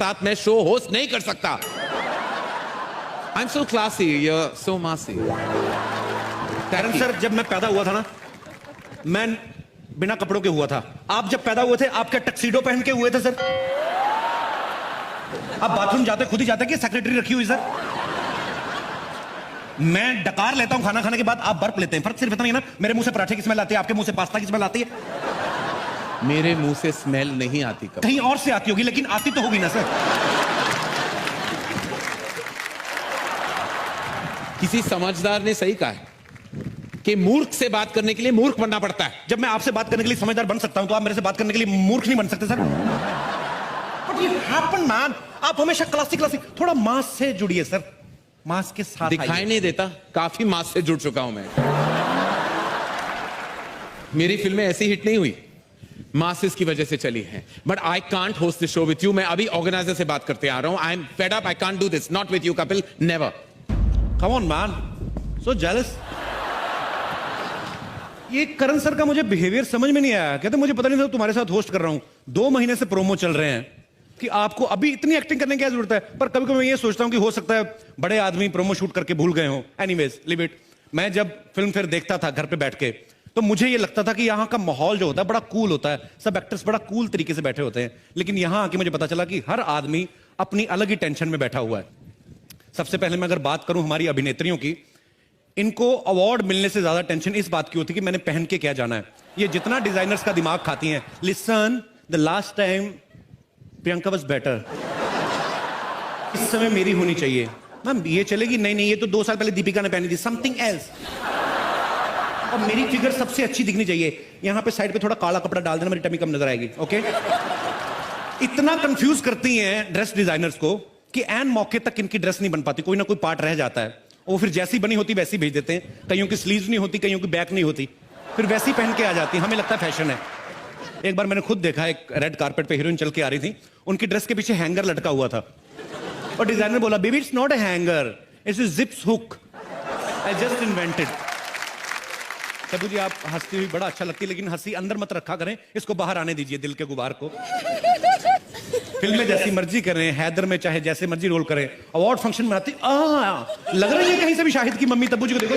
साथ मैं show host नहीं कर सकता। I am so classy, you are so massy. Karan sir, जब मैं पैदा हुआ था ना, मैं बिना कपड़ों के हुआ था। आप जब पैदा हुए थे, आप क्या टक्सीडो पहन के हुए थे सर? आप बाथरूम जाते खुद ही जाते कि सेक्रेटरी रखी हुई सर? मैं डकार लेता हूं खाना खाने के बाद, आप बर्फ लेते हैं। फर्क सिर्फ इतना ही ना, मेरे मुंह से पराठे की स्मेल आती है, आपके मुंह से पास्ता की स्मेल आती है। मेरे मुंह से स्मेल नहीं आती कभी। कहीं और से आती होगी, लेकिन आती तो होगी ना सर। किसी समझदार ने सही कहा है कि मूर्ख से बात करने के लिए मूर्ख बनना पड़ता है। जब मैं आपसे बात करने के लिए समझदार बन सकता हूं, तो आप मेरे से बात करने के लिए मूर्ख नहीं बन सकते सर। बट ये हैपन मैन, आप हमेशा क्लासिक थोड़ा मास से जुड़िए सर, मास के साथ दिखाई नहीं देता, काफी मास से जुड़ चुका हूं मैं। मेरी फिल्में ऐसी हिट नहीं हुई, मासेस की वजह से चली हैं। But I can't host this show with you. मैं अभी ऑर्गेनाइजर से बात करते आ रहा हूं। I am fed up, I can't do this, not with you Kapil, never. Come on man, so jealous. ये करण सर का मुझे बिहेवियर समझ में नहीं आया। कहते मुझे पता नहीं था तुम्हारे साथ होस्ट कर रहा हूं। 2 महीने से प्रोमो चल रहे हैं कि आपको अभी इतनी एक्टिंग करने की क्या जरूरत है। पर कभी कभी मैं ये सोचता हूं कि हो सकता है बड़े आदमी प्रोमो शूट करके भूल गए हो। Anyways, live it. मैं जब फिल्म फिर देखता था घर पे बैठ के, तो मुझे ये लगता था कि यहाँ का माहौल जो होता है बड़ा कूल होता है, सब एक्टर्स बड़ा कूल तरीके से बैठे होते हैं। लेकिन यहाँ आके मुझे पता चला कि हर आदमी अपनी अलग ही टेंशन में बैठा हुआ है। सबसे पहले मैं अगर बात करूं हमारी अभिनेत्रियों की, इनको अवार्ड मिलने से ज्यादा टेंशन इस बात की होती है कि मैंने पहन के क्या जाना है। ये जितना डिजाइनर्स का दिमाग खाती हैं, listen the last time Priyanka was better, इस समय मेरी होनी चाहिए। मैम ये चलेगी? नहीं, ये तो 2 साल पहले दीपिका ने पहनी थी, समथिंग एल्स। और मेरी फिगर सबसे अच्छी दिखनी चाहिए। यहां पे साइड पे थोड़ा काला कपड़ा डाल देना, मेरी टमी कम नजर आएगी। ओके? इतना कंफ्यूज करती हैं ड्रेस डिजाइनर्स को कि एन मौके तक इनकी ड्रेस नहीं बन पाती, कोई ना कोई पार्ट रह जाता है। वो फिर जैसी बनी होती वैसी भेज देते हैं। कईयों की स्लीव्स नहीं होती, कईयों की बैक नहीं होती, फिर वैसी पहन के आ जाती। हमें लगता है फैशन है। एक बार मैंने खुद देखा, एक रेड कारपेट पे हीरोइन चल के आ रही थी, उनकी ड्रेस के पीछे हैंगर लटका हुआ था और डिजाइनर बोला, baby it's not a hanger, it's a zips hook, I just invented. Tabu ji आप हंसती हुई बड़ा अच्छा लगती है, लेकिन हंसी अंदर मत रखा करें, इसको बाहर आने दीजिए, दिल के गुबार को। फिल्म में जैसी मर्जी करें, हैदर में चाहे जैसे मर्जी रोल करें, अवार्ड फंक्शन में आती लग रही है कहीं से भी शाहिद की मम्मी। तब्बू जी को देखो,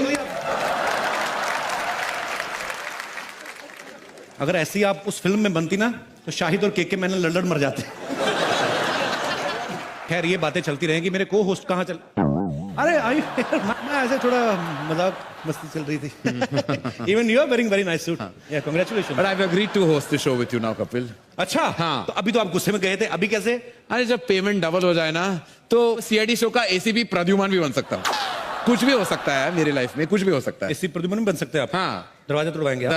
अगर ऐसी आप उस फिल्म में बनती ना, तो शाहिद और केके मैंने लड़ मर जाते। खैर ये बातें चलती रहेंगी। मेरे को होस्ट कहाँ चल, अरे आई मैं ऐसे थोड़ा मजाक मस्ती चल रही थी। Even you are wearing very nice suit. Yeah, congratulations. But I've agreed to host the show with you now, Kapil. अच्छा, हाँ। तो अभी तो आप गुस्से में गए थे, अभी कैसे? अरे जब पेमेंट डबल हो जाए ना, तो सीआईडी शो का एसीपी प्रद्युमन भी बन सकता हूँ। कुछ भी हो सकता है मेरी लाइफ में, कुछ भी हो सकता है। एसी प्रद्युमन भी बन सकते हैं आप? हाँ। दरवाजा तोड़वाएंगे आप?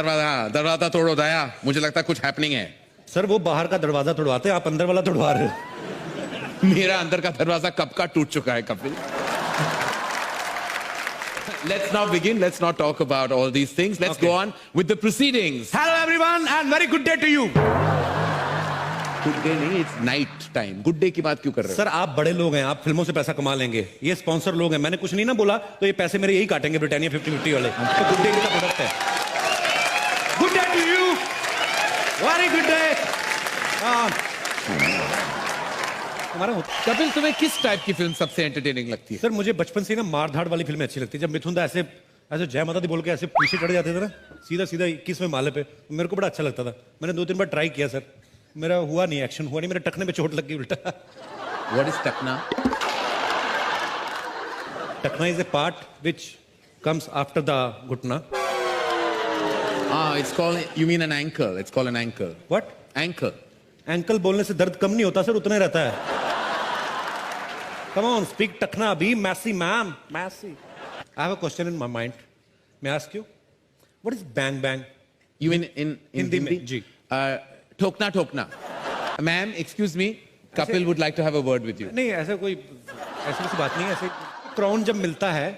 दरवाजा तोड़ो दया, मुझे लगता है कुछ हैपनिंग है। सर वो बाहर का दरवाजा तोड़वाते हैं, आप अंदर वाला तोड़वा रहे हो। मेरा अंदर का दरवाजा कब का टूट चुका है Kapil. Let's now begin. Let's not talk about all these things. Let's go on with the proceedings. Hello everyone and very good day to you. Good day नहीं, it's night time. Good day की बात क्यों कर रहे हो? Sir आप बड़े लोग हैं, आप फिल्मों से पैसा कमा लेंगे, ये स्पॉन्सर लोग हैं। मैंने कुछ नहीं ना बोला, तो ये पैसे मेरे यही काटेंगे, ब्रिटानिया 50-50 वाले। तो गुड डे का प्रोडक्ट है। Good day to you, very good day. Kapil तुम्हें किस टाइप की फिल्म सबसे एंटरटेनिंग लगती है? सर मुझे बचपन से ना मार धाड़ वाली फिल्में अच्छी लगती है। जब मिथुन दा ऐसे जय माता दी बोल के ऐसे पीछे चढ़ जाते थे ना, सीधा 21वें माले पे, मेरे को बड़ा अच्छा लगता था। मैंने 2-3 बार ट्राई किया सर, मेरा हुआ नहीं, एक्शन हुआ नहीं, मेरे टखने पे चोट लग गई उल्टा। What is टकना? टखना is a part which comes after the घुटना। It's called, you mean an ankle? It's called an ankle. What? Ankle. Ankle बोलने से दर्द कम नहीं होता सर, उतना ही रहता है। Come on, speak टखना अभी, Massey ma'am, Massey. I have a question in my mind. May I ask you? What is bang bang? You mean in Hindi में जी। ठोकना ठोकना। Ma'am, excuse me, Kapil would like to have a word with you. नहीं ऐसा कोई ऐसी बात नहीं है। ऐसे crown जब मिलता है